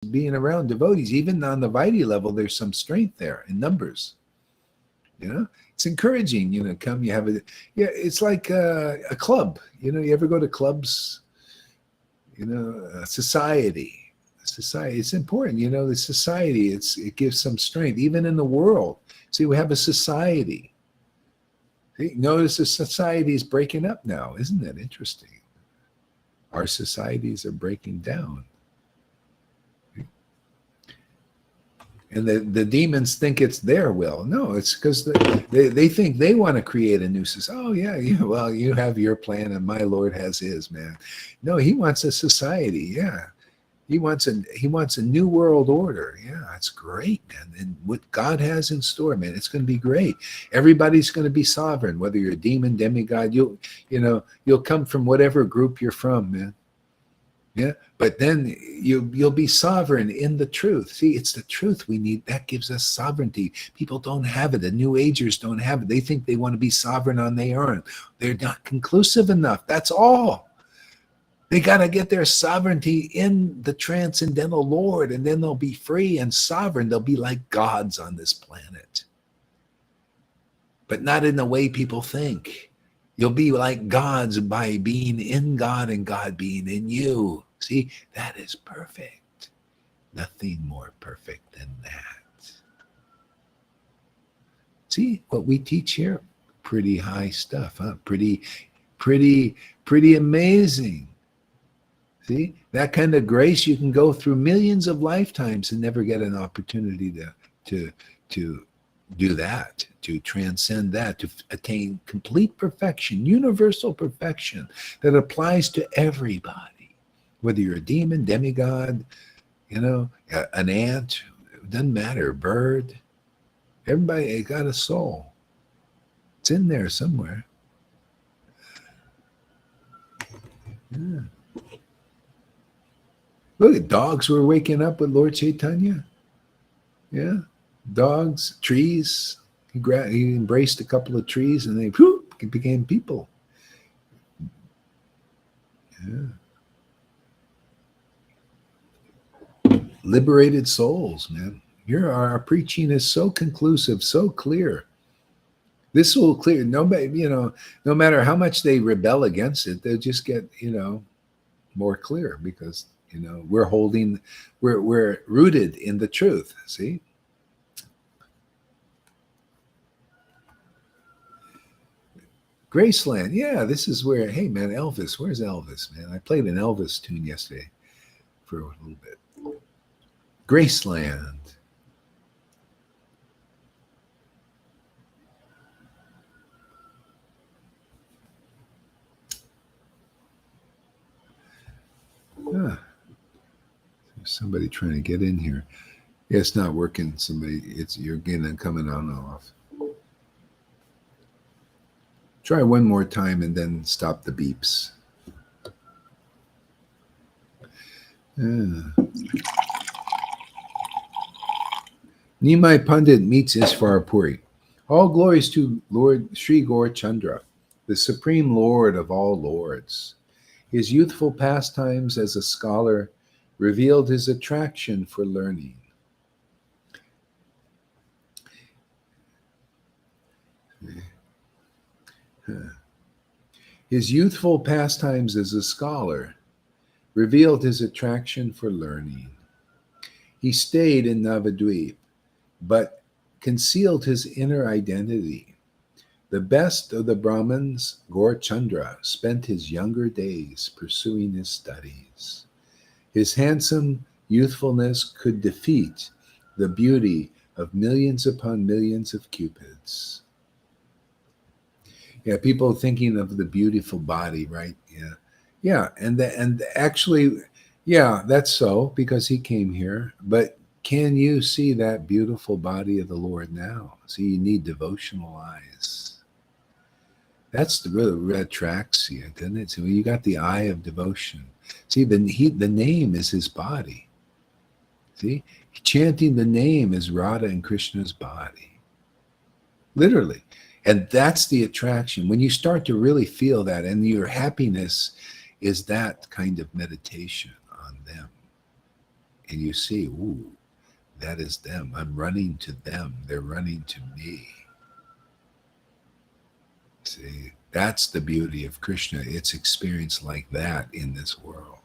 being around devotees. Even on the Vaidhi level, there's some strength there in numbers. It's encouraging. Come, you have it's like a club. You ever go to clubs? A society. It's important. The society. It gives some strength, even in the world. See, we have a society. See, notice the society is breaking up now. Isn't that interesting? Our societies are breaking down. And the demons think it's their will. No, it's because they think they want to create a new society. Oh, yeah, well, you have your plan and my Lord has his, man. No, he wants a society, yeah. He wants a new world order. Yeah, it's great, man. And what God has in store, man, it's going to be great. Everybody's going to be sovereign, whether you're a demon, demigod. You'll come from whatever group you're from, man. Yeah, but then you'll be sovereign in the truth. See, it's the truth we need. That gives us sovereignty. People don't have it. The New Agers don't have it. They think they want to be sovereign on their own. They're not conclusive enough. That's all. They got to get their sovereignty in the transcendental Lord, and then they'll be free and sovereign. They'll be like gods on this planet. But not in the way people think. You'll be like gods by being in God and God being in you. See, that is perfect. Nothing more perfect than that. See, what we teach here, pretty high stuff, huh? Pretty amazing. See, that kind of grace, you can go through millions of lifetimes and never get an opportunity to do that, to transcend that, to attain complete perfection, universal perfection that applies to everybody, whether you're a demon, demigod, an ant, it doesn't matter, a bird. Everybody got a soul. It's in there somewhere. Yeah. Look at dogs were waking up with Lord Chaitanya. Yeah. Dogs, trees. He embraced a couple of trees and they became people. Yeah. Liberated souls, man. Here our preaching is so conclusive, so clear. This will clear. Nobody, no matter how much they rebel against it, they'll just get, more clear because, we're rooted in the truth. See? Graceland, yeah, this is where, hey man, Elvis, where's Elvis, man? I played an Elvis tune yesterday for a little bit. Graceland. There's somebody trying to get in here. Yeah, it's not working. You're getting coming on and off. Try one more time and then stop the beeps. Nimai Pandit meets Iswar Puri. All glories to Lord Sri Gaur Chandra, the supreme Lord of all lords. His youthful pastimes as a scholar revealed his attraction for learning. His youthful pastimes as a scholar revealed his attraction for learning. He stayed in Navadvip, but concealed his inner identity. The best of the Brahmins, Gaur Chandra, spent his younger days pursuing his studies. His handsome youthfulness could defeat the beauty of millions upon millions of cupids. Yeah, people thinking of the beautiful body, right? Yeah. Yeah, and actually, yeah, that's so because he came here. But can you see that beautiful body of the Lord now? See, you need devotional eyes. That's really what attracts you, doesn't it? So you got the eye of devotion. See, the name is his body. See, chanting the name is Radha and Krishna's body, literally. And that's the attraction. When you start to really feel that, and your happiness is that kind of meditation on them. and you see, ooh, that is them. I'm running to them. They're running to me. See, that's the beauty of Krishna. It's experienced like that in this world.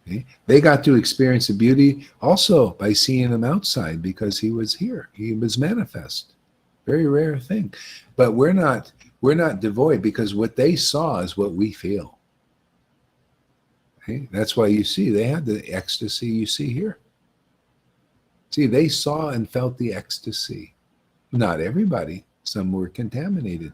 See? They got to experience the beauty also by seeing him outside because he was here. He was manifest. Very rare thing. But we're not devoid because what they saw is what we feel. Okay? That's why you see they had the ecstasy you see here. See, they saw and felt the ecstasy. Not everybody. Some were contaminated.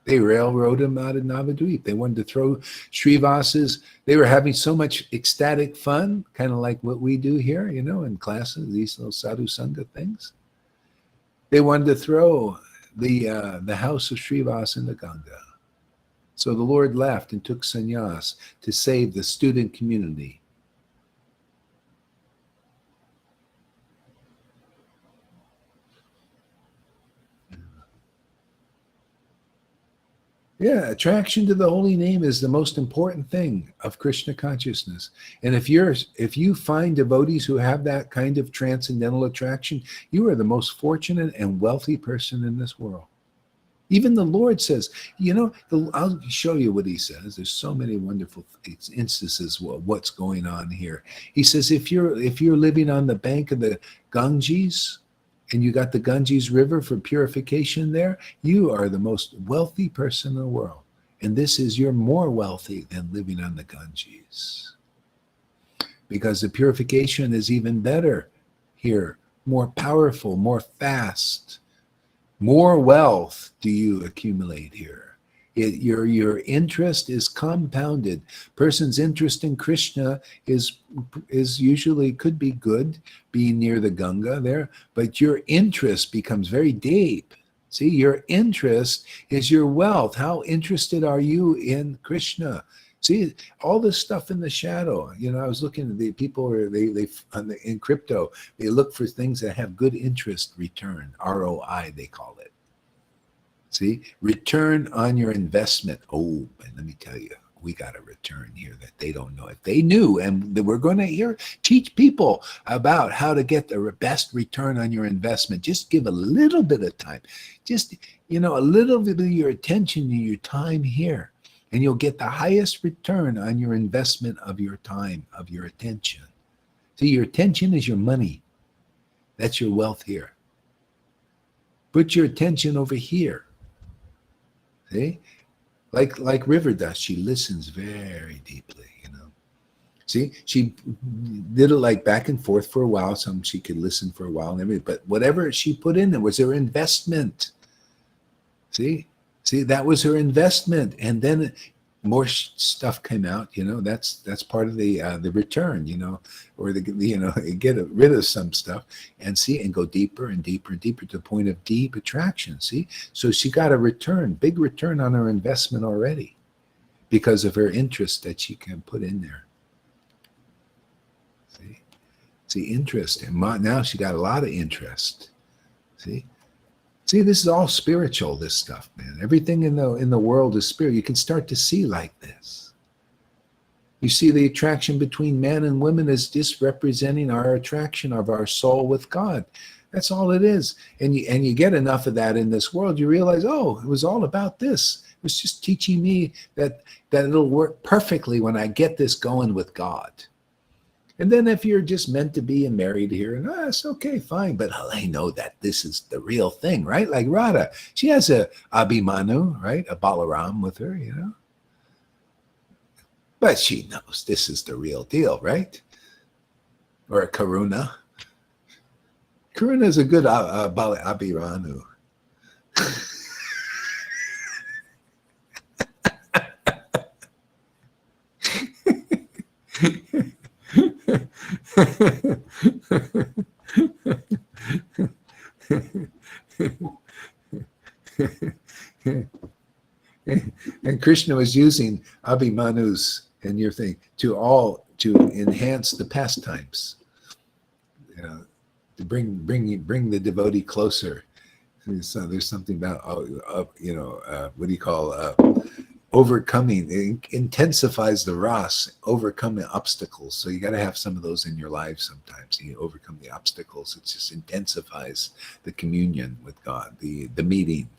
They railroaded him out of Navadvip. They wanted to throw Srivasas. They were having so much ecstatic fun, kind of like what we do here, in classes, these little sadhu sangha things. They wanted to throw the house of Srivas in the Ganga. So the Lord left and took sannyas to save the student community. Yeah, attraction to the holy name is the most important thing of Krishna consciousness. And if you find devotees who have that kind of transcendental attraction, you are the most fortunate and wealthy person in this world. Even the Lord says, I'll show you what he says. There's so many wonderful instances of what's going on here. He says, if you're living on the bank of the Ganges, and you got the Ganges River for purification there, you are the most wealthy person in the world. And you're more wealthy than living on the Ganges. Because the purification is even better here, more powerful, more fast. More wealth do you accumulate here. Your interest is compounded. Person's interest in Krishna is usually could be good, being near the Ganga there, but your interest becomes very deep. See, your interest is your wealth. How interested are you in Krishna? See, all this stuff in the shadow. I was looking at the people in crypto, they look for things that have good interest return, ROI they call it. See, return on your investment. Oh, and let me tell you, we got a return here that they don't know. If they knew, and we're going to teach people about how to get the best return on your investment. Just give a little bit of time. Just, a little bit of your attention and your time here. And you'll get the highest return on your investment of your time, of your attention. See, your attention is your money. That's your wealth here. Put your attention over here. See? Like River does, she listens very deeply, See, she did it like back and forth for a while. She could listen for a while and everything. But whatever she put in there was her investment. See, that was her investment. And then more stuff came out, that's part of the return, or get rid of some stuff and go deeper and deeper and deeper to the point of deep attraction. See, so she got a big return on her investment already because of her interest that she can put in there. See, interest, and now she got a lot of interest. See, this is all spiritual, this stuff, man. Everything in the world is spiritual. You can start to see like this. You see the attraction between man and woman is just representing our attraction of our soul with God. That's all it is. And you get enough of that in this world, you realize, oh, it was all about this. It was just teaching me that it'll work perfectly when I get this going with God. And then if you're just meant to be and married here, and it's okay, fine. But I know that this is the real thing, right? Like Radha, she has a Abhimanyu, right? A Balaram with her, But she knows this is the real deal, right? Or a Karuna. Karuna is a good Abhimanyu. And Krishna was using Abhimanyus in your thing to enhance the pastimes, to bring the devotee closer. So there's something about what do you call overcoming, it intensifies the ras, overcoming obstacles. So you got to have some of those in your life sometimes. You overcome the obstacles. It just intensifies the communion with God, the meeting.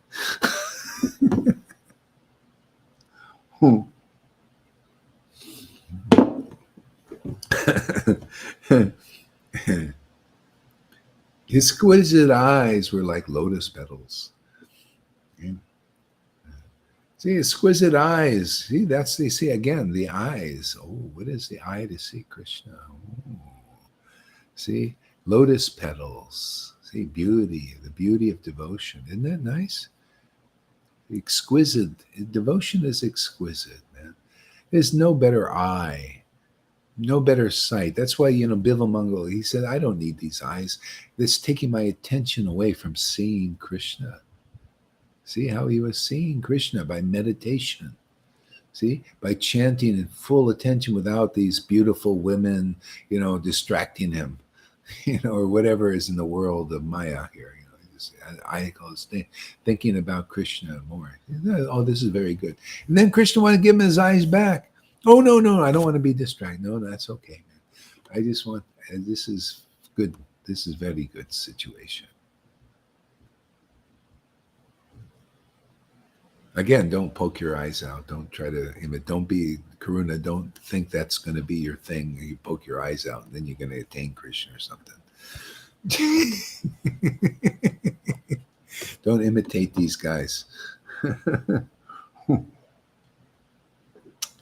Exquisite eyes were like lotus petals. Yeah. See, exquisite eyes. See, that's they see again the eyes. Oh, what is the eye to see Krishna? Oh. See, lotus petals. See, beauty, the beauty of devotion. Isn't that nice? Exquisite. Devotion is exquisite, man. There's no better eye, no better sight. That's why, Bivamangal, he said, I don't need these eyes. It's taking my attention away from seeing Krishna. See how he was seeing Krishna by meditation. See, by chanting in full attention without these beautiful women, distracting him, or whatever is in the world of Maya here. I was thinking about Krishna more. Oh, this is very good. And then Krishna wanted to give him his eyes back. Oh, no, I don't want to be distracted. No, that's okay, man. I just want, this is good. This is very good situation. Again, don't poke your eyes out. Don't try to imit. Don't be Karuna. Don't think that's going to be your thing. You poke your eyes out, and then you're going to attain Krishna or something. Don't imitate these guys.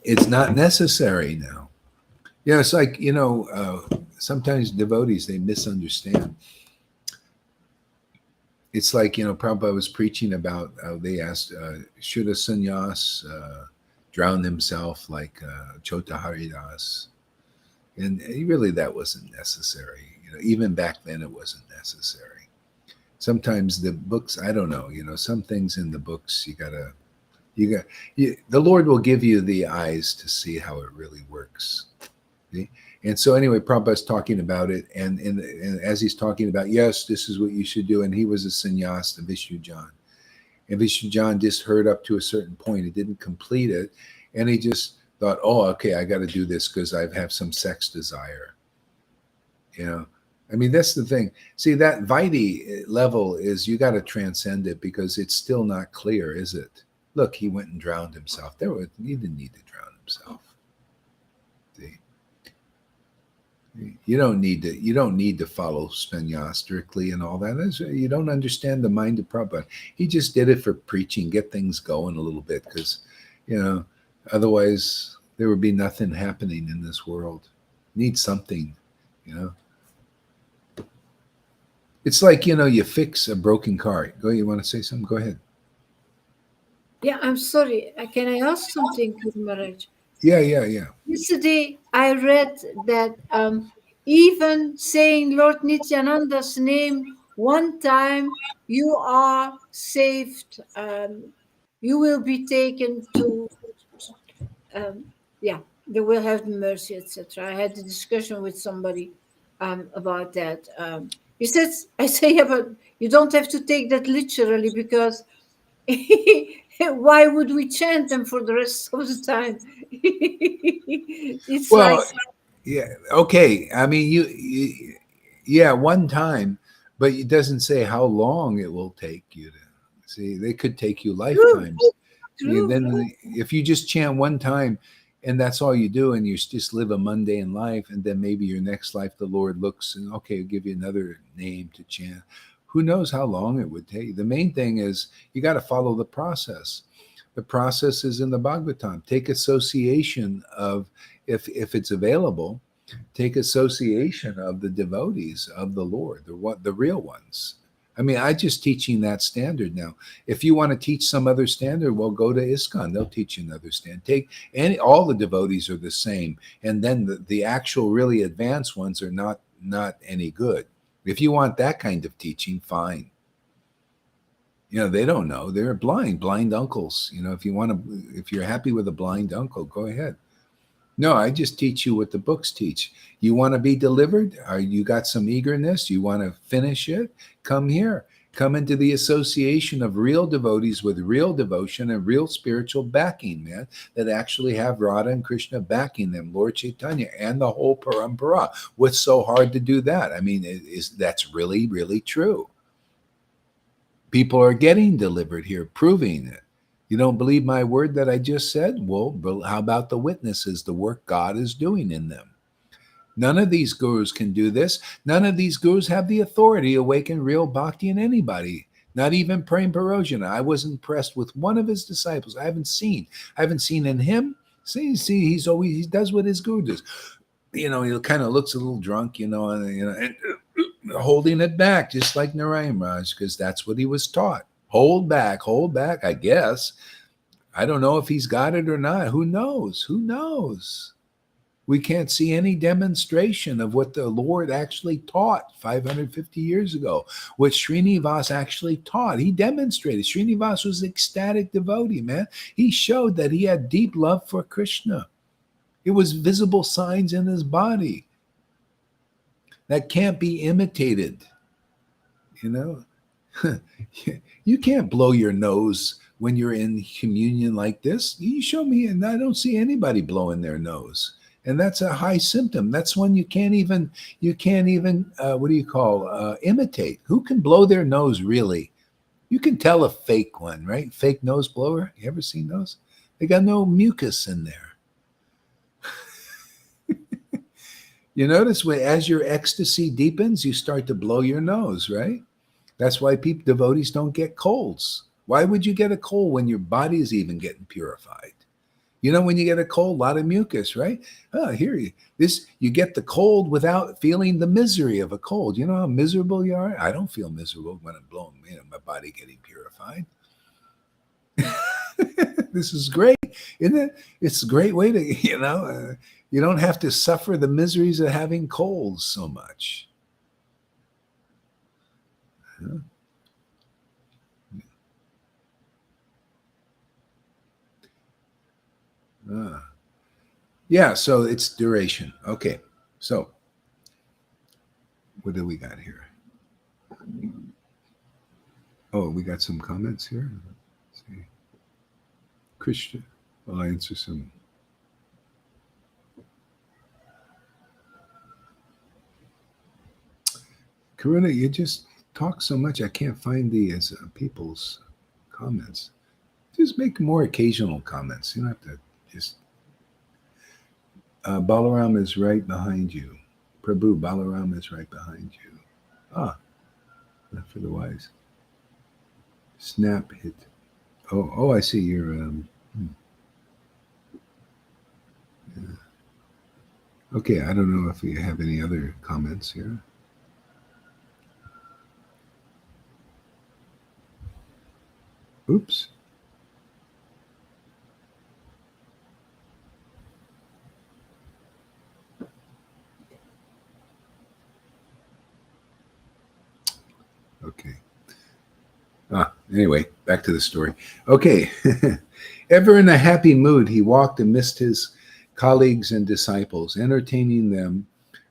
It's not necessary now. It's like, sometimes devotees, they misunderstand. It's like, Prabhupada was preaching about, they asked, should a sannyas drown himself like Chota Haridas? And really that wasn't necessary. Even back then it wasn't necessary. Sometimes the books, I don't know, some things in the books the Lord will give you the eyes to see how it really works. See? And so anyway, Prabhupada's talking about it, and as he's talking about, yes, this is what you should do, and he was a sannyas, the Vishnujan. And Vishnujan just heard up to a certain point. He didn't complete it, and he just thought, oh, okay, I got to do this because I have some sex desire. I mean, that's the thing. See, that Vaidhi level is, you got to transcend it because it's still not clear, is it? Look, he went and drowned himself. He didn't need to drown himself. See? You don't need to follow sannyas strictly and all that. You don't understand the mind of Prabhupada. He just did it for preaching, get things going a little bit, because, otherwise there would be nothing happening in this world. Need something, It's like, you fix a broken car. You want to say something? Go ahead. Yeah, I'm sorry. Can I ask something, Guru Maharaj? Yeah. Yesterday, I read that even saying Lord Nityananda's name one time, you are saved. You will be taken to, they will have mercy, etc. I had a discussion with somebody about that. He says, I say, yeah, but you don't have to take that literally, because why would we chant them for the rest of the time? It's Well, like, yeah, okay. I mean, yeah, one time, but it doesn't say how long it will take you to see. They could take you true, lifetimes. true. Then, if you just chant one time, and that's all you do, and you just live a mundane life, and then maybe your next life, the Lord looks and okay, I'll give you another name to chant. Who knows how long it would take? The main thing is you got to follow the process. The process is in the Bhagavatam. Take association of, if it's available, take association of the devotees of the Lord, the real ones. I mean, I just teaching that standard now. If you want to teach some other standard, well, go to ISKCON. They'll teach you another standard. All the devotees are the same, and then the actual really advanced ones are not any good. If you want that kind of teaching, fine. They don't know. They're blind uncles. If you're happy with a blind uncle, go ahead. No, I just teach you what the books teach. You want to be delivered? You got some eagerness? You want to finish it? Come here. Come into the association of real devotees with real devotion and real spiritual backing, man, that actually have Radha and Krishna backing them, Lord Chaitanya, and the whole parampara. What's so hard to do that? I mean, that's really, really true. People are getting delivered here, proving it. You don't believe my word that I just said? Well, how about the witnesses, the work God is doing in them? None of these gurus can do this. None of these gurus have the authority to awaken real bhakti in anybody. Not even Prem Parojana. I was impressed with one of his disciples. I haven't seen in him. See, he does what his guru does. He kind of looks a little drunk, and holding it back, just like Narayan Raj, because that's what he was taught. Hold back, I guess. I don't know if he's got it or not. Who knows? We can't see any demonstration of what the Lord actually taught 550 years ago, what Srinivas actually taught. He demonstrated. Srinivas was an ecstatic devotee, man. He showed that he had deep love for Krishna. It was visible signs in his body that can't be imitated. You can't blow your nose when you're in communion like this. You show me, and I don't see anybody blowing their nose. And that's a high symptom. That's one you can't even imitate. Who can blow their nose really? You can tell a fake one, right? Fake nose blower. You ever seen those? They got no mucus in there. You notice as your ecstasy deepens, you start to blow your nose, right? That's why devotees don't get colds. Why would you get a cold when your body is even getting purified? When you get a cold, a lot of mucus, right? You get the cold without feeling the misery of a cold. You know how miserable you are? I don't feel miserable when I'm blowing, my body getting purified. This is great, isn't it? It's a great way to, you don't have to suffer the miseries of having colds so much. Yeah, so it's duration. Okay, so what do we got here? Oh, we got some comments here. Let's see. Christian, I'll answer some. Karuna, you just talk so much, I can't find the people's comments. Just make more occasional comments. You don't have to just. Balaram is right behind you. Prabhu, Balaram is right behind you. Not for the wise. Snap hit. Oh, I see your. Yeah. Okay, I don't know if you have any other comments here. Oops. Okay. Anyway, back to the story. Okay. Ever in a happy mood, he walked amidst his colleagues and disciples, entertaining them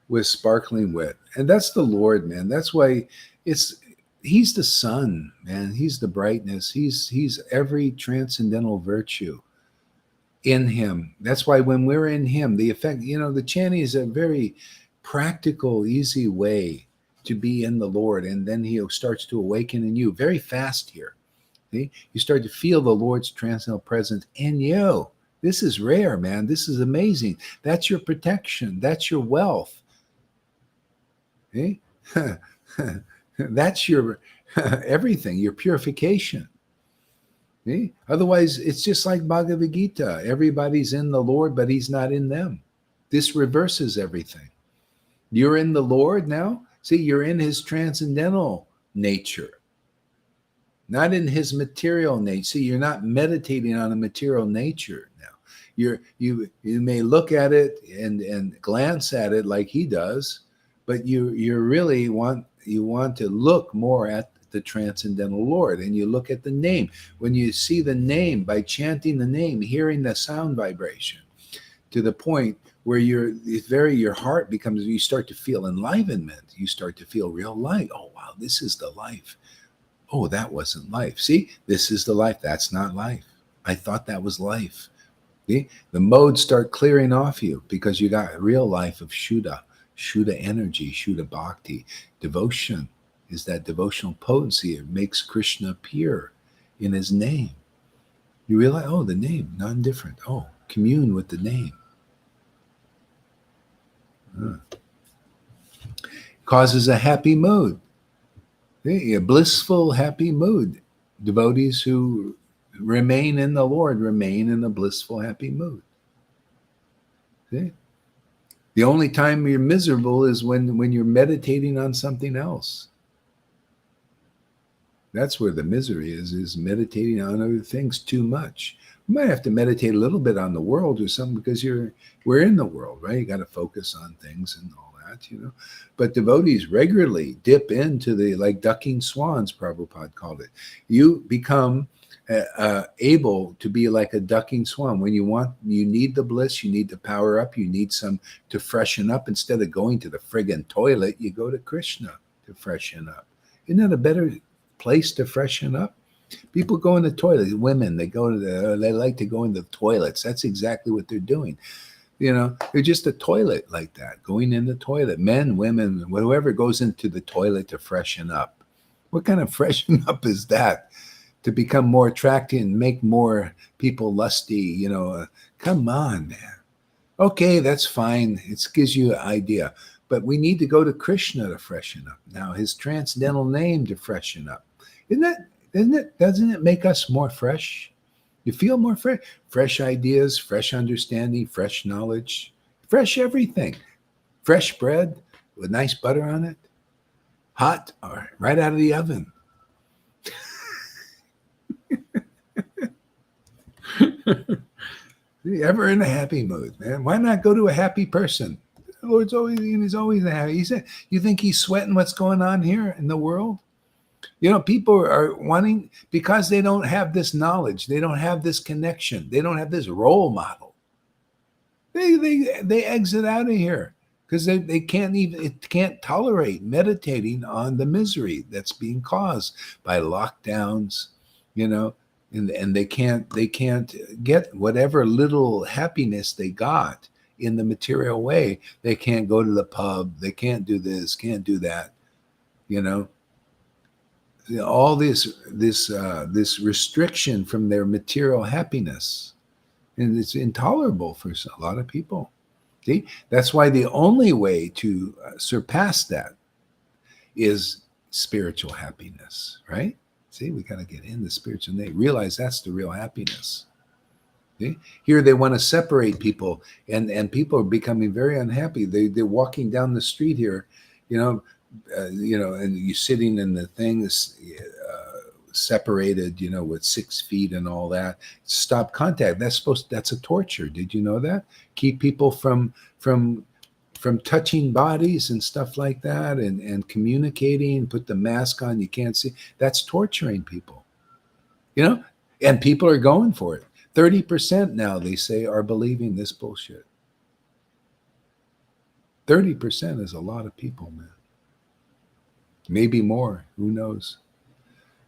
with sparkling wit. And that's the Lord, man. That's why he's the sun, man. He's the brightness. He's every transcendental virtue in him. That's why when we're in him, the effect, the chanting is a very practical, easy way to be in the Lord, and then he starts to awaken in you very fast here. See? You start to feel the Lord's transcendental presence in you. This is rare, man. This is amazing. That's your protection. That's your wealth. See? That's your everything, your purification. See? Otherwise, it's just like Bhagavad Gita. Everybody's in the Lord, but he's not in them. This reverses everything. You're in the Lord now. See, you're in his transcendental nature, not in his material nature. See, you're not meditating on a material nature now. You may look at it and glance at it like he does, but you really want to look more at the transcendental Lord, and you look at the name. When you see the name, by chanting the name, hearing the sound vibration, to the point where your heart becomes, you start to feel enlivenment. You start to feel real light. Oh, wow, this is the life. Oh, that wasn't life. See, this is the life. That's not life. I thought that was life. See, the modes start clearing off you because you got real life of Shuddha, Shuddha energy, Shuddha bhakti. Devotion is that devotional potency. It makes Krishna appear in his name. You realize, oh, the name, none different. Oh, commune with the name. Causes a happy mood. See, a blissful, happy mood. Devotees who remain in the Lord remain in a blissful, happy mood. See? The only time you're miserable is when you're meditating on something else. That's where the misery is meditating on other things too much. You might have to meditate a little bit on the world or something because we're in the world, right? You got to focus on things and all that, you know. But devotees regularly dip into the, like ducking swans, Prabhupada called it. You become able to be like a ducking swan. When you need the bliss, you need to power up, you need some to freshen up. Instead of going to the friggin' toilet, you go to Krishna to freshen up. Isn't that a better place to freshen up? People go in the toilet. Women, they like to go in the toilets. That's exactly what they're doing. You know, they're just a toilet like that, going in the toilet. Men, women, whoever goes into the toilet to freshen up. What kind of freshen up is that? To become more attractive and make more people lusty, you know. Come on, man. Okay, that's fine. It gives you an idea. But we need to go to Krishna to freshen up. Now, his transcendental name to freshen up. Doesn't it make us more fresh? You feel more fresh? Fresh ideas, fresh understanding, fresh knowledge, fresh everything. Fresh bread with nice butter on it. Hot or right out of the oven. Ever in a happy mood, man? Why not go to a happy person? The Lord's he's always happy. He said, you think he's sweating what's going on here in the world? You know, people are wanting, because they don't have this knowledge, they don't have this connection, they don't have this role model. They exit out of here because they can't tolerate meditating on the misery that's being caused by lockdowns, you know, and they can't get whatever little happiness they got in the material way. They can't go to the pub, they can't do this, can't do that, you know. All this restriction from their material happiness, and it's intolerable for a lot of people. See, that's why the only way to surpass that is spiritual happiness, right? See, we got to get in the spiritual and they realize that's the real happiness. See? Here they want to separate people, and people are becoming very unhappy. They're walking down the street here, you know, and you're sitting in the things separated, you know, with 6 feet and all that. Stop contact. That's a torture. Did you know that? Keep people from touching bodies and stuff like that, and communicating. Put the mask on. You can't see. That's torturing people. You know, and people are going for it. 30% now, they say, are believing this bullshit. 30% is a lot of people, man. Maybe more. Who knows?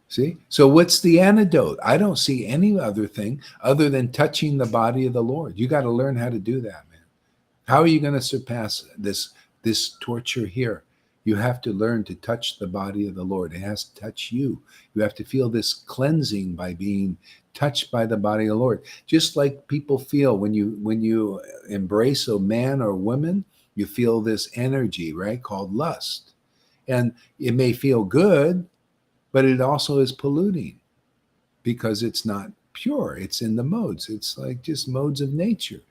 See? So what's the antidote? I don't see any other thing other than touching the body of the Lord. You got to learn how to do that, man. How are you going to surpass this torture here? You have to learn to touch the body of the Lord. It has to touch you. You have to feel this cleansing by being touched by the body of the Lord. Just like people feel when you embrace a man or woman, you feel this energy, right? Called lust. And it may feel good, but it also is polluting because it's not pure. It's in the modes. It's like just modes of nature.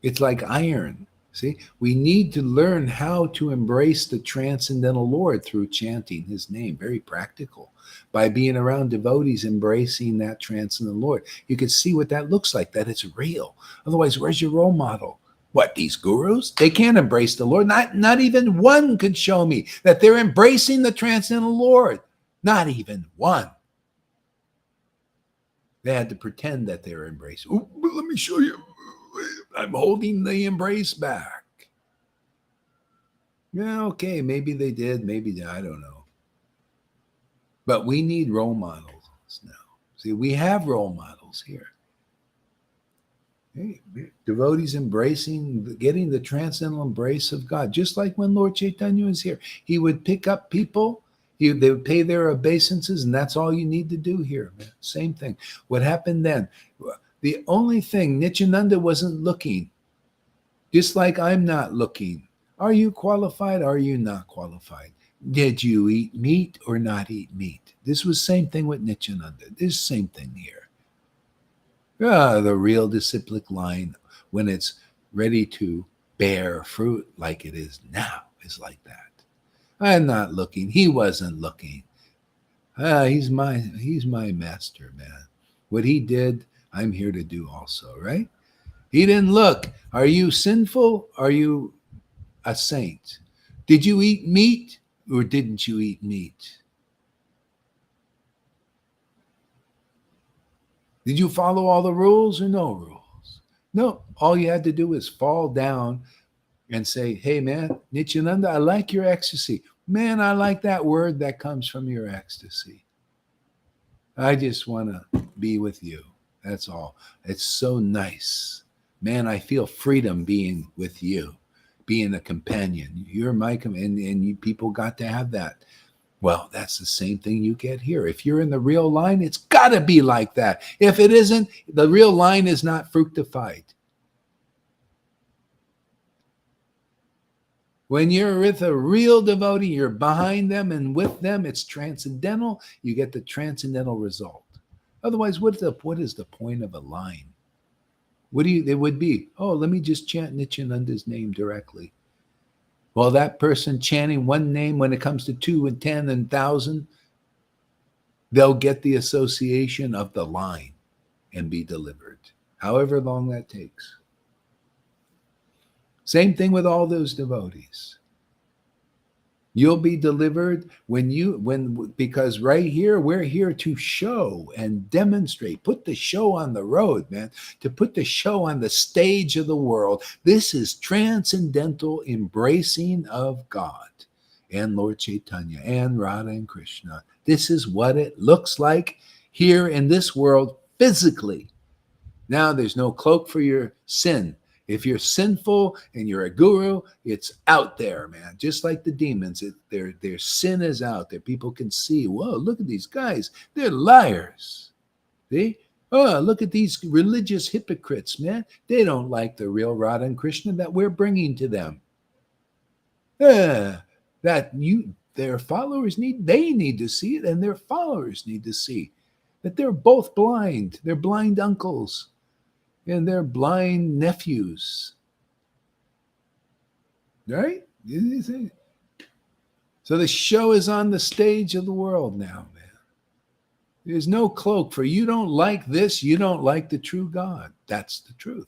It's like iron. See, we need to learn how to embrace the transcendental Lord through chanting his name. Very practical. By being around devotees embracing that transcendental Lord. You can see what that looks like, that it's real. Otherwise, where's your role model? What, these gurus? They can't embrace the Lord. Not even one could show me that they're embracing the transcendental Lord. Not even one. They had to pretend that they were embracing. Oh, let me show you. I'm holding the embrace back. Yeah, okay, maybe they did, maybe I don't know. But we need role models now. See, we have role models here. Hey, devotees embracing, getting the transcendental embrace of God. Just like when Lord Chaitanya was here, he would pick up people, they would pay their obeisances, and that's all you need to do here, man. Same thing. What happened then? The only thing, Nityananda wasn't looking, just like I'm not looking. Are you qualified? Are you not qualified? Did you eat meat or not eat meat? This was same thing with Nityananda. This same thing here. The real disciplic line, when it's ready to bear fruit like it is now, is like that. I'm not looking. He wasn't looking. He's my master, man. What he did, I'm here to do also, right? He didn't look. Are you sinful? Are you a saint? Did you eat meat or didn't you eat meat? Did you follow all the rules or no rules? No. All you had to do was fall down and say, hey, man, Nityananda, I like your ecstasy. Man, I like that word that comes from your ecstasy. I just want to be with you. That's all. It's so nice. Man, I feel freedom being with you, being a companion. You're my companion, and you people got to have that. Well, that's the same thing you get here. If you're in the real line, it's got to be like that. If it isn't, the real line is not fructified. When you're with a real devotee, you're behind them and with them, it's transcendental. You get the transcendental result. Otherwise, what is the point of a line? It would be, oh, let me just chant Nityananda's name directly. Well, that person chanting one name, when it comes to 2 and 10 and 1,000, they'll get the association of the line and be delivered, however long that takes. Same thing with all those devotees. You'll be delivered because right here, we're here to show and demonstrate, put the show on the road, man, to put the show on the stage of the world. This is transcendental embracing of God and Lord Chaitanya and Radha and Krishna. This is what it looks like here in this world physically. Now there's no cloak for your sin. If you're sinful and you're a guru, it's out there, man. Just like the demons, their sin is out there. People can see, whoa, look at these guys. They're liars. See? Oh, look at these religious hypocrites, man. They don't like the real Radha and Krishna that we're bringing to them. Their followers need to see it, and their followers need to see that they're both blind. They're blind uncles. And they're blind nephews. Right? So the show is on the stage of the world now, man. There's no cloak for you don't like this, you don't like the true God. That's the truth.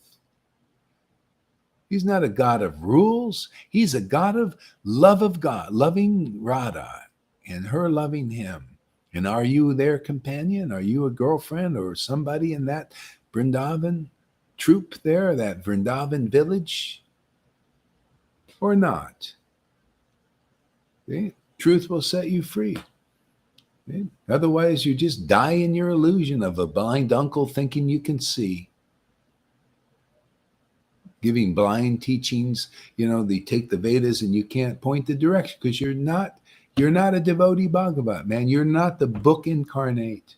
He's not a God of rules. He's a God of love of God, loving Radha and her loving him. And are you their companion? Are you a girlfriend or somebody in that Vrindavan troop there, that Vrindavan village, or not? Okay? Truth will set you free. Okay? Otherwise, you just die in your illusion of a blind uncle thinking you can see, giving blind teachings. They take the Vedas and you can't point the direction because you're not a devotee Bhagavat, man. You're not the book incarnate.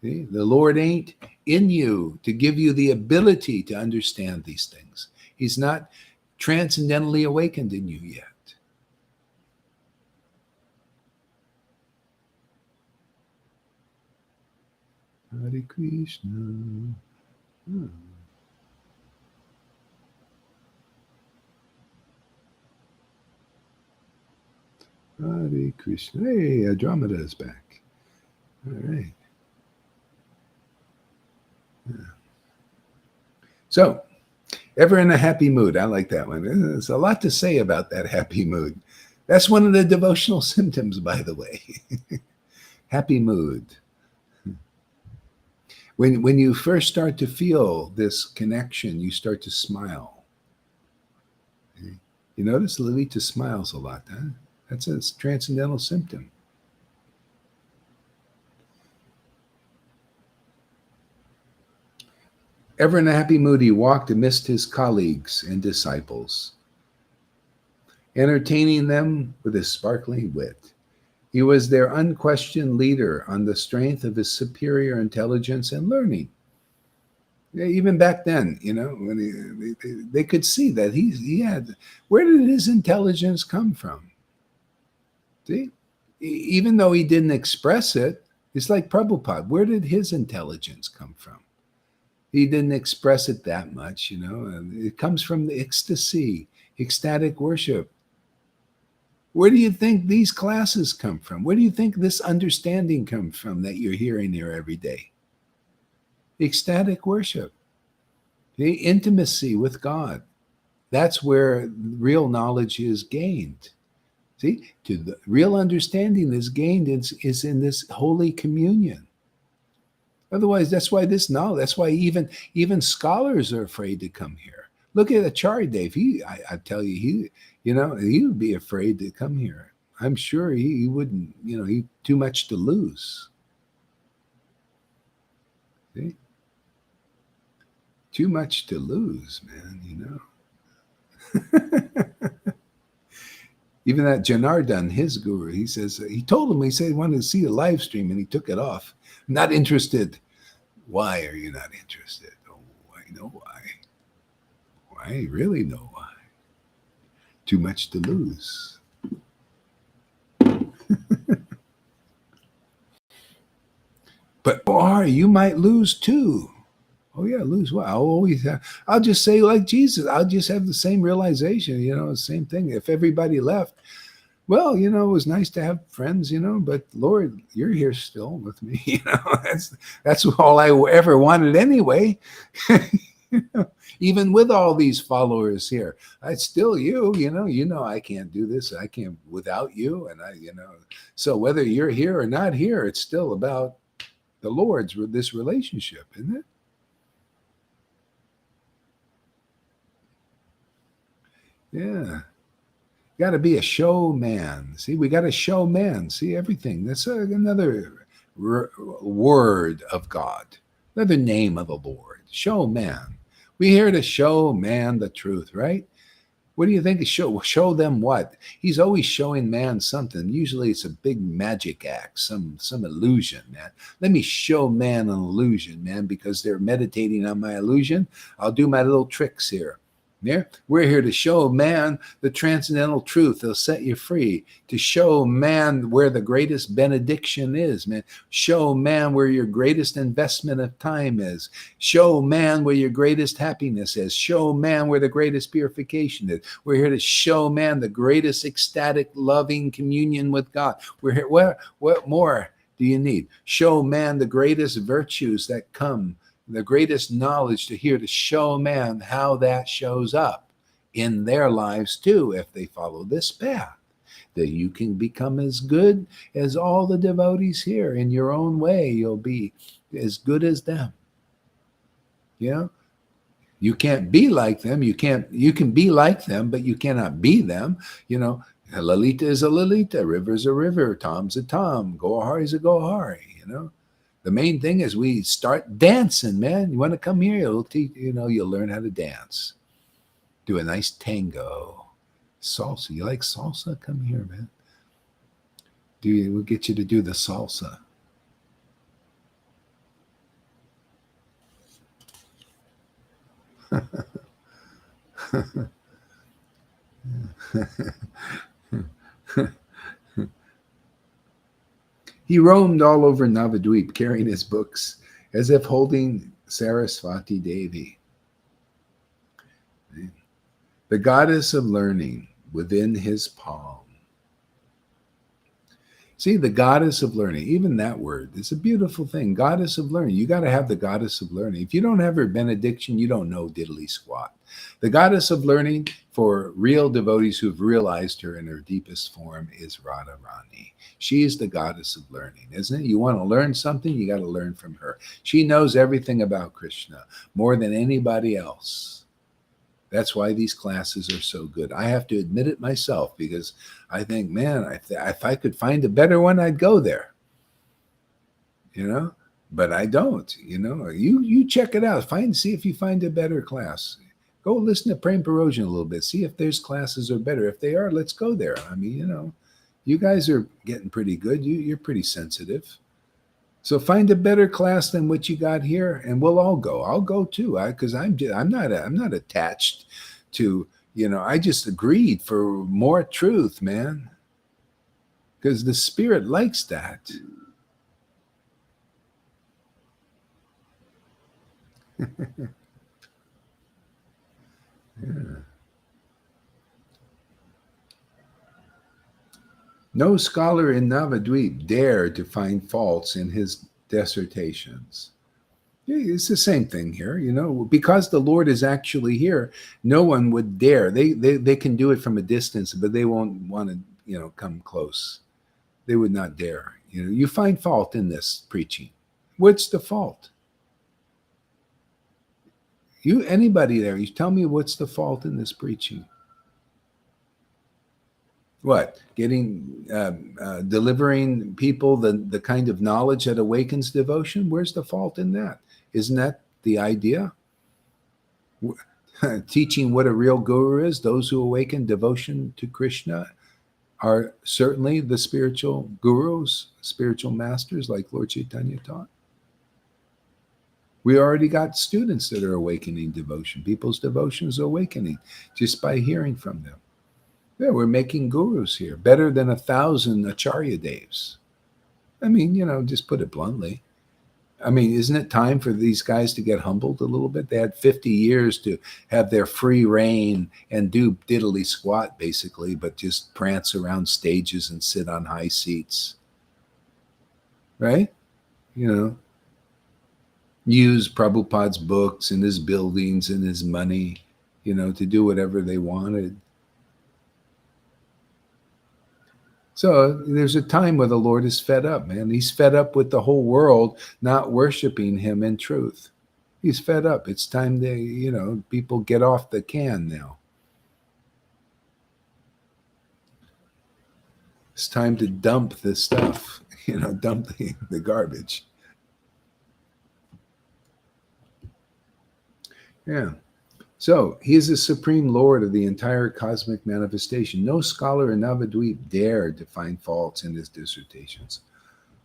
See? The Lord ain't in you to give you the ability to understand these things. He's not transcendentally awakened in you yet. Hare Krishna. Hare Krishna. Hey, Andromeda is back. All right. So, ever in a happy mood. I like that one. There's a lot to say about that happy mood. That's one of the devotional symptoms, by the way. Happy mood. When you first start to feel this connection, you start to smile. You notice Lilita smiles a lot, huh? That's a transcendental symptom. Ever in a happy mood, he walked amidst his colleagues and disciples, entertaining them with his sparkling wit. He was their unquestioned leader on the strength of his superior intelligence and learning. Yeah, even back then, when they could see that he had. Where did his intelligence come from? See, even though he didn't express it, it's like Prabhupada. Where did his intelligence come from? He didn't express it that much, and it comes from the ecstasy, ecstatic worship. Where do you think these classes come from? Where do you think this understanding comes from that you're hearing here every day? Ecstatic worship, the intimacy with God. That's where real knowledge is gained. See, the real understanding is gained is in this holy communion. Otherwise, that's why that's why even scholars are afraid to come here. Look at Acharya Dev. I tell you, he would be afraid to come here. I'm sure he wouldn't, he too much to lose. See? Too much to lose, man, Even that Janardhan, his guru, he says, he told him, he said he wanted to see a live stream and he took it off. Not interested. Why are you not interested? Oh, I know why. I really know why. Too much to lose. But you might lose too. Oh yeah, lose what? I'll just say like Jesus. I'll just have the same realization, the same thing. If everybody left, well, it was nice to have friends, but Lord, you're here still with me. That's all I ever wanted anyway. Even with all these followers here, it's still you, I can't do this. I can't without you. And so whether you're here or not here, it's still about the Lord's with this relationship, isn't it? Yeah. Got to be a showman. See, we got to show man. See, everything. That's another word of God, another name of the Lord. Show man. We're here to show man the truth, right? What do you think? Show them what? He's always showing man something. Usually it's a big magic act, some illusion, man. Let me show man an illusion, man, because they're meditating on my illusion. I'll do my little tricks here. Yeah, we're here to show man the transcendental truth. They'll set you free. To show man where the greatest benediction is, man. Show man where your greatest investment of time is. Show man where your greatest happiness is. Show man where the greatest purification is. We're here to show man the greatest ecstatic, loving communion with God. We're here. What more do you need? Show man the greatest virtues that come. The greatest knowledge to show man how that shows up in their lives too, if they follow this path, that you can become as good as all the devotees here. In your own way, you'll be as good as them. You can't be like them. You can be like them, but you cannot be them. Lalita is a Lalita, river is a river, Tom's a Tom, Gohari is a Gohari, The main thing is we start dancing, man. You want to come here? It'll teach, you'll learn how to dance. Do a nice tango. Salsa. You like salsa? Come here, man. We'll get you to do the salsa. He roamed all over Navadvip carrying his books as if holding Saraswati Devi, the goddess of learning, within his palm. See, the goddess of learning, even that word, it's a beautiful thing. Goddess of learning. You got to have the goddess of learning. If you don't have her benediction, you don't know diddly squat. The goddess of learning for real devotees who've realized her in her deepest form is Radharani. She is the goddess of learning, isn't it? You want to learn something, you got to learn from her. She knows everything about Krishna more than anybody else. That's why these classes are so good. I have to admit it myself because I think, man, if I could find a better one, I'd go there. but I don't. You check it out. See if you find a better class. Go listen to Prem Parojan a little bit. See if there's classes are better. If they are, let's go there. I mean, you guys are getting pretty good. You're pretty sensitive. So find a better class than what you got here, and we'll all go. I'll go too, because I'm not attached to. I just agreed for more truth, man, because the spirit likes that. Yeah. No scholar in Navadvip dared to find faults in his dissertations. Yeah, it's the same thing here, because the Lord is actually here. No one would dare. They can do it from a distance, but they won't want to, come close. They would not dare. You find fault in this preaching. What's the fault? Anybody there? You tell me what's the fault in this preaching. What? Getting delivering people the kind of knowledge that awakens devotion? Where's the fault in that? Isn't that the idea? Teaching what a real guru is. Those who awaken devotion to Krishna are certainly the spiritual gurus, spiritual masters like Lord Chaitanya taught. We already got students that are awakening devotion. People's devotion is awakening just by hearing from them. Yeah, we're making gurus here, better than 1,000 Acharya Devs. I mean, just put it bluntly. I mean, isn't it time for these guys to get humbled a little bit? They had 50 years to have their free reign and do diddly squat, basically, but just prance around stages and sit on high seats. Right? Use Prabhupada's books and his buildings and his money, to do whatever they wanted. So there's a time where the Lord is fed up, man. He's fed up with the whole world not worshiping him in truth. He's fed up. It's time to, people get off the can now. It's time to dump this stuff, dump the garbage. Yeah. So he is the supreme Lord of the entire cosmic manifestation. No scholar in Navadvip dared to find faults in his dissertations.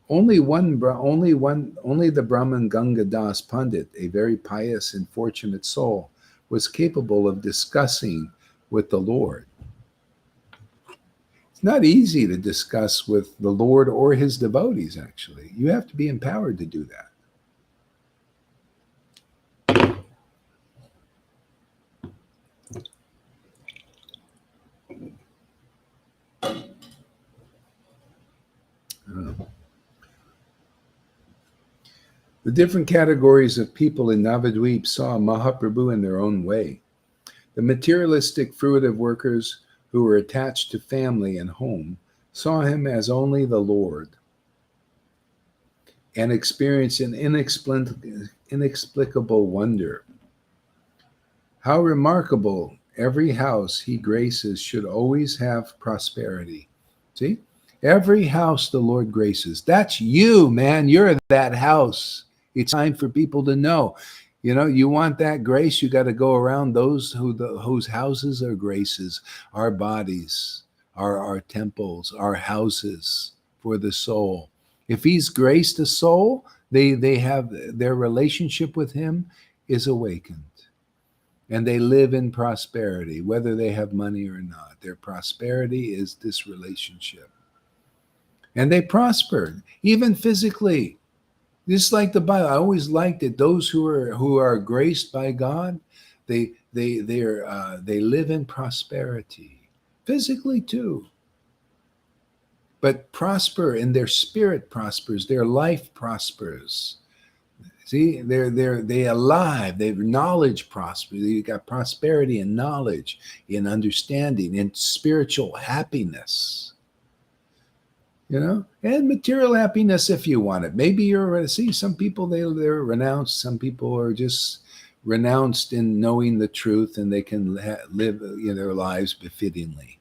Only the Brahman Ganga Das Pandit, a very pious and fortunate soul, was capable of discussing with the Lord. It's not easy to discuss with the Lord or his devotees, actually. You have to be empowered to do that. The different categories of people in Navadvip saw Mahaprabhu in their own way. The materialistic fruitive workers who were attached to family and home saw him as only the Lord and experienced an inexplicable wonder. How remarkable! Every house he graces should always have prosperity. See? Every house the Lord graces. That's you, man. You're that house. It's time for people to know. You want that grace, you got to go around those whose houses are graces, our bodies, our temples, our houses for the soul. If he's graced a soul, they have their relationship with him is awakened. And they live in prosperity, whether they have money or not. Their prosperity is this relationship. And they prosper, even physically. Just like the Bible, I always liked it. Those who are graced by God, they live in prosperity, physically too. But prosper, and their spirit prospers, their life prospers. See, they alive. Their knowledge prospers. You got prosperity in knowledge, in understanding, in spiritual happiness. And material happiness if you want it. Maybe some people they're renounced. Some people are just renounced in knowing the truth, and they can live their lives befittingly.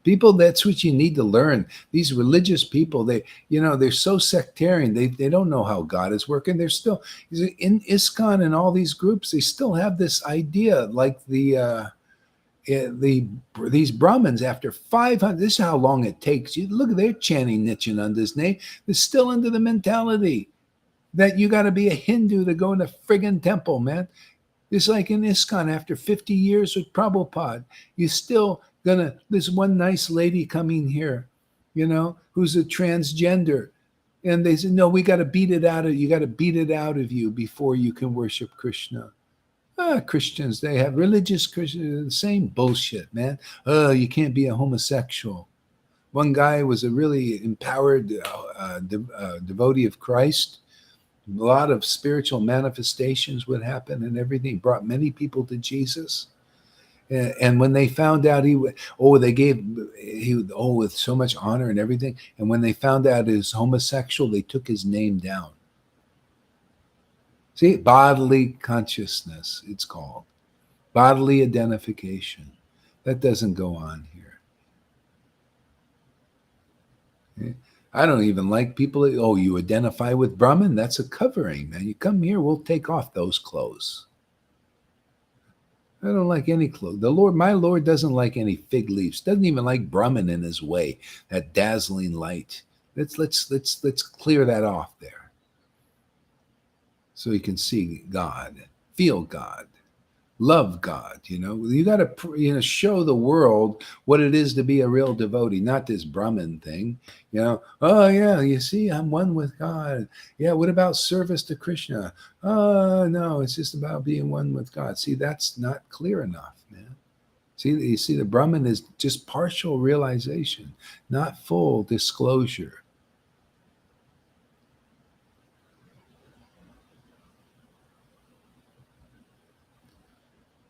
People, that's what you need to learn. These religious people, they're so sectarian. They don't know how God is working. They're still in ISKCON and all these groups. They still have this idea, like these Brahmins after 500. This is how long it takes. You look, they're chanting Nityananda's name. They're still under the mentality that you got to be a Hindu to go in a friggin' temple, man. It's like in ISKCON after 50 years with Prabhupada, you still gonna, this one nice lady coming here, who's a transgender. And they said, no, we got to beat it out of you. Got to beat it out of you before you can worship Krishna. Christians, they have religious Christians, the same bullshit, man. You can't be a homosexual. One guy was a really empowered devotee of Christ. A lot of spiritual manifestations would happen and everything. Brought many people to Jesus. And when they found out with so much honor and everything. And when they found out he was homosexual, they took his name down. See, bodily consciousness, it's called. Bodily identification. That doesn't go on here. Okay? I don't even like people, you identify with Brahman? That's a covering, man. You come here, we'll take off those clothes. I don't like any clothes. My Lord doesn't like any fig leaves. Doesn't even like Brahman in his way, that dazzling light. Let's clear that off there. So you can see God, feel God, love God. You got to show the world what it is to be a real devotee, not this Brahman thing. Oh yeah, you see, I'm one with God. Yeah, what about service to Krishna? Oh no, it's just about being one with God. See, that's not clear enough, man. See, you see, the Brahman is just partial realization, not full disclosure.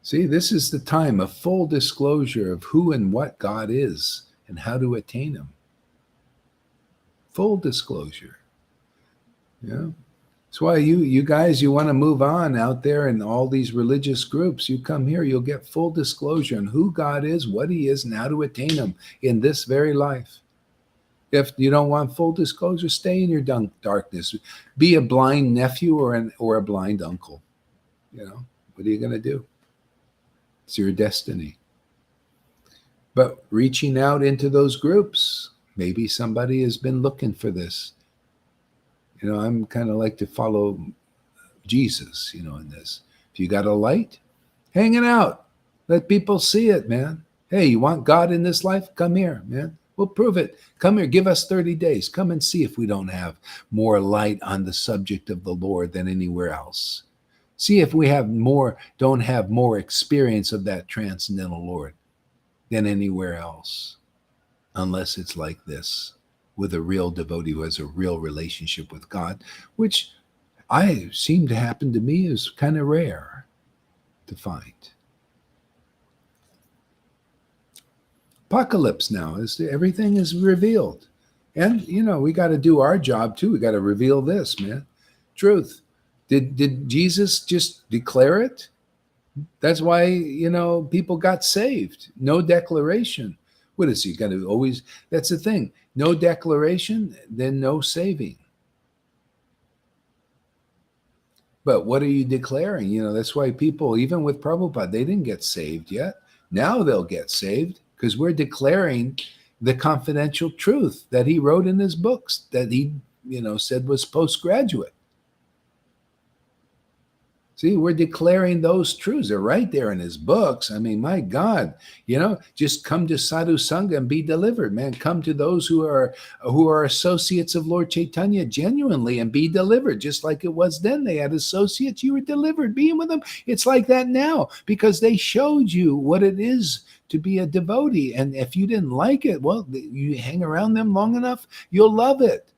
See, this is the time of full disclosure of who and what God is and how to attain him. Full disclosure. That's why you guys, you want to move on out there in all these religious groups. You come here, you'll get full disclosure on who God is, what he is, and how to attain him in this very life. If you don't want full disclosure, stay in your darkness. Be a blind nephew or a blind uncle. What are you going to do? It's your destiny. But reaching out into those groups, maybe somebody has been looking for this. I'm kind of like to follow Jesus, in this. If you got a light, hang it out. Let people see it, man. Hey, you want God in this life? Come here, man. We'll prove it. Come here. Give us 30 days. Come and see if we don't have more light on the subject of the Lord than anywhere else. See if we don't have more experience of that transcendental Lord than anywhere else, unless it's like this, with a real devotee who has a real relationship with God, which I seem to happen to me is kind of rare to find. Apocalypse now is everything is revealed. And, we got to do our job too. We got to reveal this, man. Truth. Did Jesus just declare it? That's why, people got saved. No declaration. What is he got to always? That's the thing. No declaration, then no saving. But what are you declaring? That's why people, even with Prabhupada, they didn't get saved yet. Now they'll get saved because we're declaring the confidential truth that he wrote in his books that he, said was postgraduate. See, we're declaring those truths. They're right there in his books. I mean, my God, just come to Sadhu Sangha and be delivered, man. Come to those who are associates of Lord Chaitanya genuinely and be delivered. Just like it was then. They had associates. You were delivered being with them. It's like that now because they showed you what it is to be a devotee. And if you didn't like it, well, you hang around them long enough, you'll love it.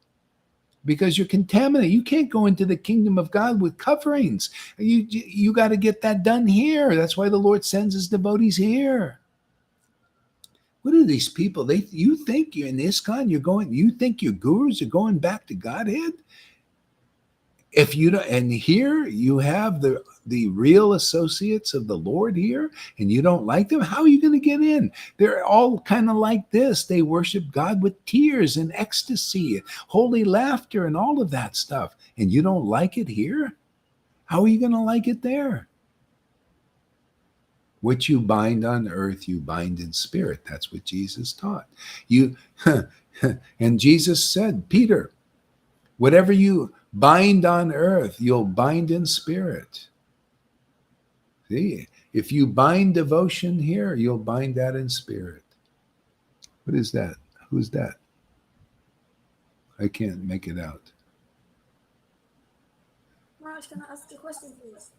Because you're contaminated. You can't go into the kingdom of God with coverings. You got to get that done here. That's why the Lord sends his devotees here. What are these people? You think you're in ISKCON, you think your gurus are going back to Godhead? If you don't, and here you have the real associates of the Lord here, and you don't like them, how are you going to get in? They're all kind of like this. They worship God with tears and ecstasy, holy laughter, and all of that stuff. And you don't like it here? How are you going to like it there? What you bind on earth, you bind in spirit. That's what Jesus taught. You and Jesus said, Peter, whatever you bind on earth, you'll bind in spirit. See, if you bind devotion here, you'll bind that in spirit. What is that? Who's that? I can't make it out. Raj, can I ask a question, please?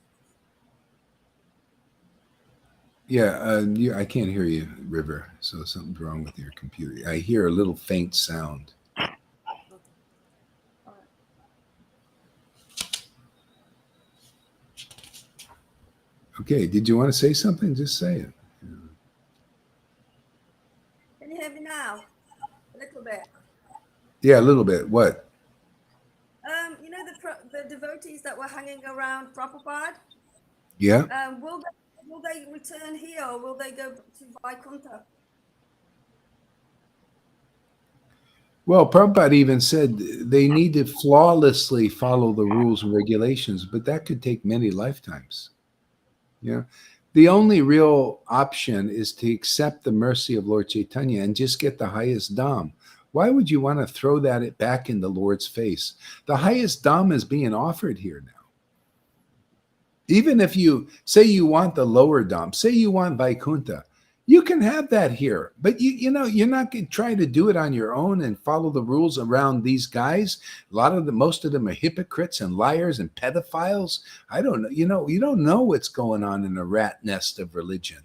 Yeah, I can't hear you, River. So something's wrong with your computer. I hear a little faint sound. Okay. All right. Okay, did you want to say something? Just say it. Can you hear me now? A little bit. Yeah, a little bit. What? You know the devotees that were hanging around Prabhupada. Yeah. Will they return here, or will they go to Vaikuntha? Well, Prabhupada even said they need to flawlessly follow the rules and regulations, but that could take many lifetimes. Yeah. The only real option is to accept the mercy of Lord Chaitanya and just get the highest Dham. Why would you want to throw that back in the Lord's face? The highest Dham is being offered here now. Even if you say you want the lower Dham, say you want Vaikuntha, you can have that here. But you know, you're not going to try to do it on your own and follow the rules around these guys. Most of them are hypocrites and liars and pedophiles. I don't know. You don't know what's going on in a rat nest of religion.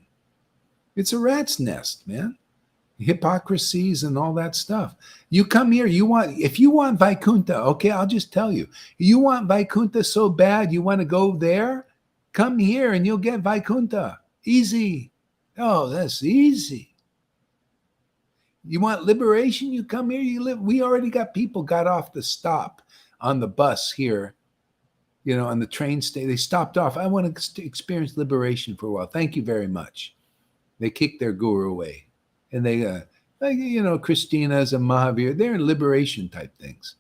It's a rat's nest, man. Hypocrisies and all that stuff. You come here, if you want Vaikuntha, okay, I'll just tell you. You want Vaikuntha so bad, you want to go there? Come here and you'll get Vaikuntha. Easy. Oh, that's easy. You want liberation? You come here, you live. We already got people got off the stop on the bus here, on the train station. They stopped off. I want to experience liberation for a while. Thank you very much. They kicked their guru away. And they, Christina's and Mahavir, they're in liberation type things.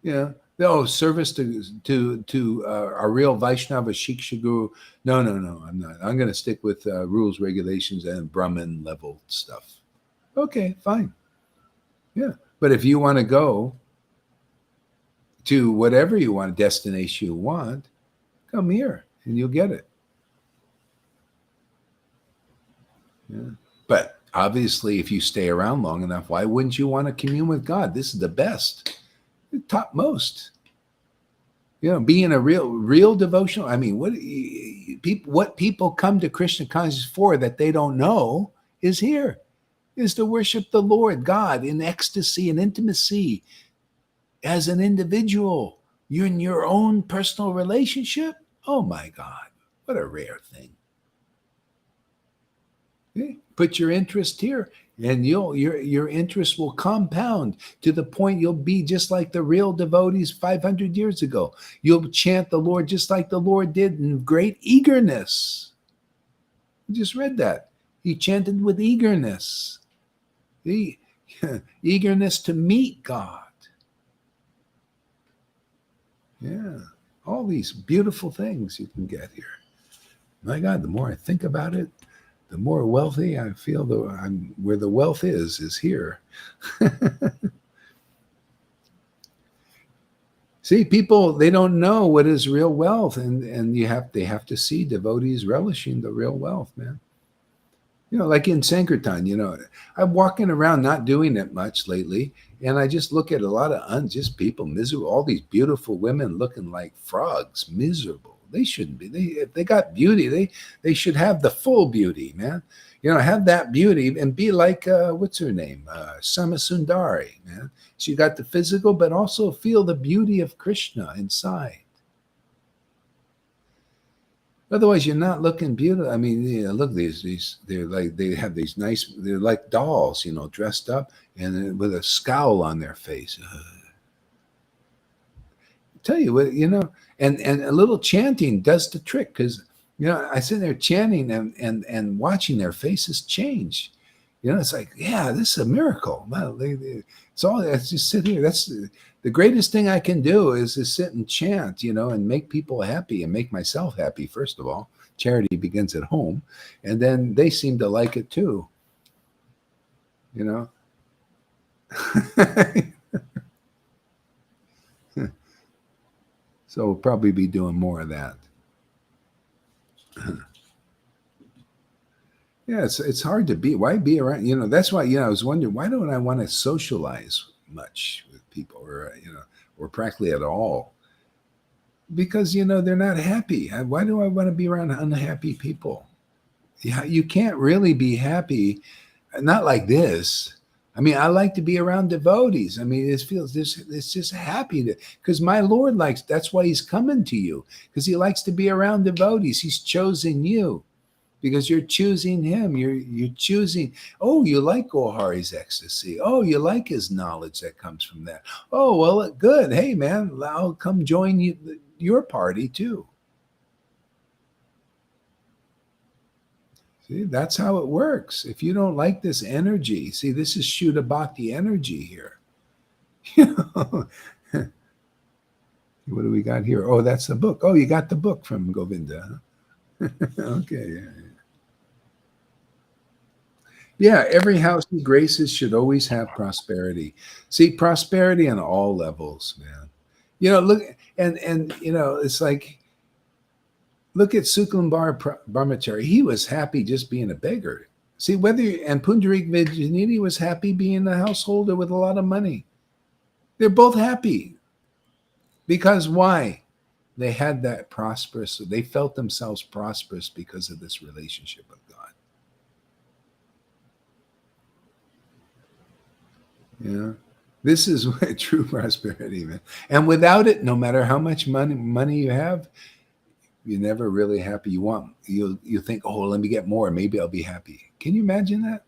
Yeah. Service to a real Vaishnava Shiksha Guru. No, I'm not. I'm going to stick with rules, regulations, and Brahmin level stuff. Okay, fine. Yeah. But if you want to go to whatever you want, destination you want, come here and you'll get it. Yeah. But obviously, if you stay around long enough, why wouldn't you want to commune with God? This is the best, the topmost. Being a real devotional. I mean, what people come to Krishna consciousness for that they don't know is here, is to worship the Lord God in ecstasy and intimacy as an individual. You're in your own personal relationship. Oh my God, what a rare thing. Okay. Put your interest here, and your interest will compound to the point you'll be just like the real devotees 500 years ago. You'll chant the Lord just like the Lord did in great eagerness. We just read that. He chanted with eagerness. The eagerness to meet God. Yeah. All these beautiful things you can get here. My God, the more I think about it, the more wealthy I feel. Where the wealth is here. See, people, they don't know what is real wealth, and they have to see devotees relishing the real wealth, man. Like in Sankirtan, I'm walking around not doing it much lately, and I just look at a lot of unjust people, miserable, all these beautiful women looking like frogs, miserable. They shouldn't be. If they got beauty, they should have the full beauty, man. Have that beauty and be like, what's her name? Samasundari, man. She got the physical, but also feel the beauty of Krishna inside. Otherwise, you're not looking beautiful. I mean, look, these they have these nice, they're like dolls, dressed up and with a scowl on their face. tell you what, and a little chanting does the trick, because I sit there chanting and watching their faces change. It's like, yeah, this is a miracle. Well, it's all. I just sit here. That's the greatest thing I can do is to sit and chant, and make people happy and make myself happy. First of all, charity begins at home, and then they seem to like it too. So we'll probably be doing more of that. Yeah, it's hard to be. Why be around? That's why. I was wondering, why don't I want to socialize much with people, or practically at all? Because they're not happy. Why do I want to be around unhappy people? Yeah, you can't really be happy. Not like this. I mean, I like to be around devotees. I mean, it's just happy because my Lord likes. That's why He's coming to you, because He likes to be around devotees. He's chosen you because you're choosing Him. You're choosing. Oh, you like Gohari's ecstasy. Oh, you like his knowledge that comes from that. Oh, well, good. Hey, man, I'll come join your party too. See, that's how it works. If you don't like this energy, see, this is Shuddha Bhakti energy here. What do we got here? Oh, that's the book. Oh, you got the book from Govinda. Okay. Yeah, every house he graces should always have prosperity. See, prosperity on all levels, man. Look, and it's like, look at Suklambar Brahmachari. He was happy just being a beggar. See, and Pundarik Vijayanidhi was happy being a householder with a lot of money. They're both happy. Because why? They had that prosperous, they felt themselves prosperous because of this relationship with God. This is true prosperity, man. And without it, no matter how much money you have, you're never really happy. You think, oh, let me get more. Maybe I'll be happy. Can you imagine that?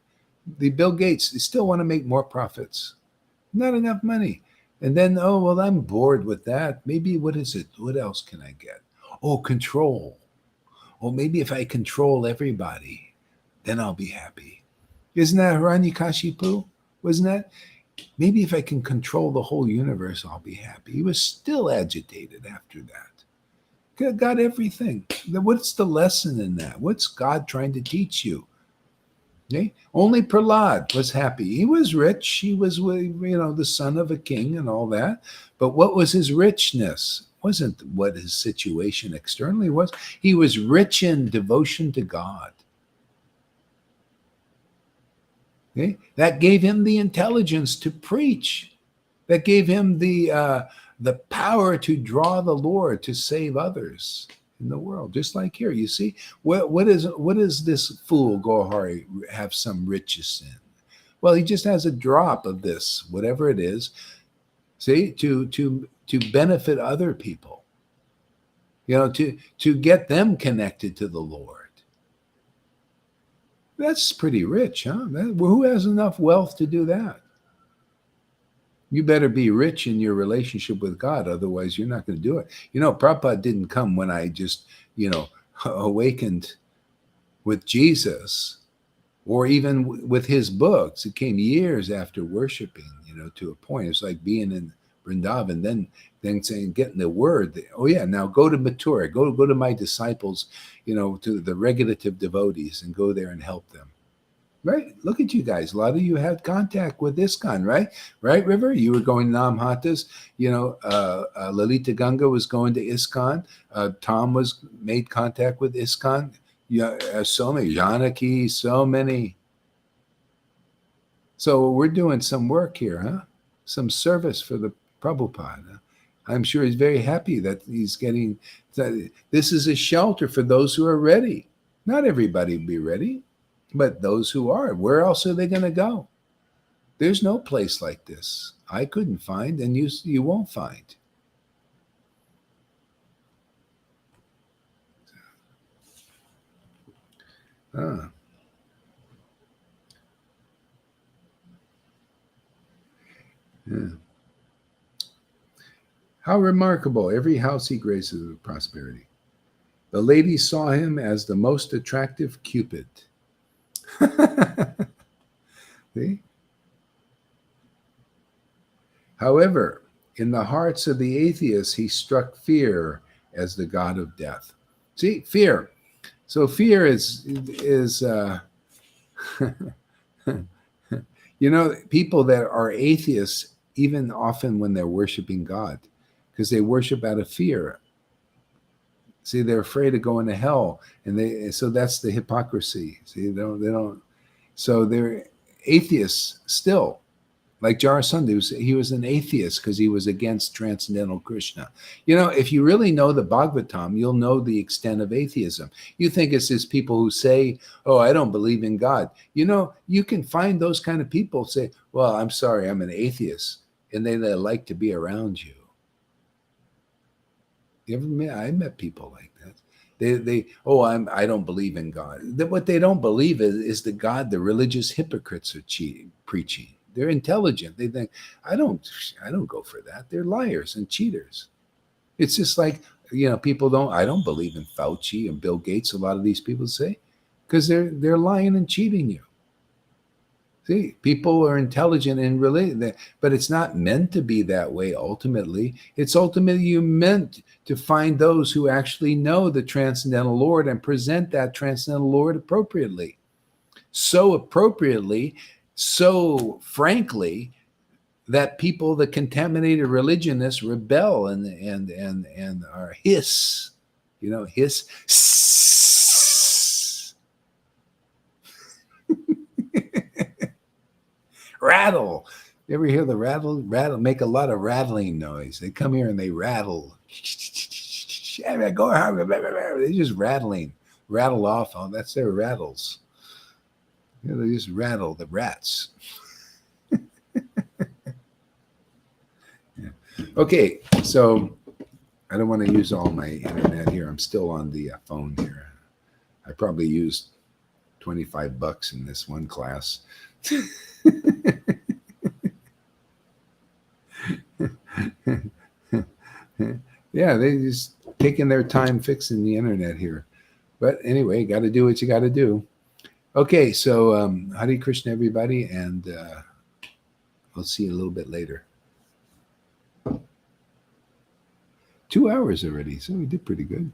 The Bill Gates, they still want to make more profits. Not enough money. And then, oh, well, I'm bored with that. Maybe, what is it? What else can I get? Oh, control. Oh, maybe if I control everybody, then I'll be happy. Isn't that Hiranyakashipu? Wasn't that? Maybe if I can control the whole universe, I'll be happy. He was still agitated after that. Got everything. What's the lesson in that? What's God trying to teach you? Okay? Only Prahlad was happy. He was rich. He was, the son of a king and all that. But what was his richness? Wasn't what his situation externally was. He was rich in devotion to God. Okay? That gave him the intelligence to preach. That gave him the power to draw the Lord to save others in the world. Just like here, you see, what is this fool Gohari have some riches in? Well, he just has a drop of this, whatever it is. See, to benefit other people. To get them connected to the Lord. That's pretty rich, huh? Who has enough wealth to do that? You better be rich in your relationship with God, otherwise you're not going to do it. Prabhupada didn't come when I just, awakened with Jesus, or even with his books. It came years after worshiping, to a point. It's like being in Vrindavan, then saying, getting the word. Oh yeah, now go to Mathura, go to my disciples, to the regulative devotees, and go there and help them. Right? Look at you guys. A lot of you had contact with ISKCON, right? Right, River? You were going to Namhatas. Lalita Ganga was going to ISKCON. Tom made contact with ISKCON. Yeah, so many. Janaki, so many. So we're doing some work here, huh? Some service for the Prabhupada. I'm sure he's very happy that he's getting. This is a shelter for those who are ready. Not everybody will be ready. But those who are, where else are they going to go? There's no place like this. I couldn't find, and you won't find. Yeah. How remarkable. Every house he graces with prosperity. The ladies saw him as the most attractive Cupid. See? However, in the hearts of the atheists, he struck fear as the god of death. See, fear. So fear is people that are atheists, even often when they're worshiping God, because they worship out of fear. See, they're afraid of going to hell, and so that's the hypocrisy. See, they don't. So they're atheists still. Like Jarasandha, he was an atheist because he was against transcendental Krishna. If you really know the Bhagavatam, you'll know the extent of atheism. You think it's just people who say, oh, I don't believe in God. You can find those kind of people say, well, I'm sorry, I'm an atheist. And they like to be around you. I met people like that. I don't believe in God. What they don't believe is the God the religious hypocrites are preaching. They're intelligent. They think, I don't go for that. They're liars and cheaters. It's just like, I don't believe in Fauci and Bill Gates, a lot of these people say, because they're lying and cheating you. See, people are intelligent and related, but it's not meant to be that way ultimately. It's ultimately meant to find those who actually know the Transcendental Lord and present that Transcendental Lord appropriately. So appropriately, so frankly, that people, the contaminated religionists, rebel and are hiss, rattle. You ever hear the rattle? Make a lot of rattling noise. They come here and they rattle. They're just rattle off. Oh, that's their rattles. They just rattle the rats. Yeah. Okay, so I don't want to use all my internet here. I'm still on the phone here. I probably used $25 in this one class. Yeah, they just taking their time fixing the internet here. But anyway, got to do what you got to do. Okay, so Hare Krishna, everybody, and I'll see you a little bit later. 2 hours already, so we did pretty good.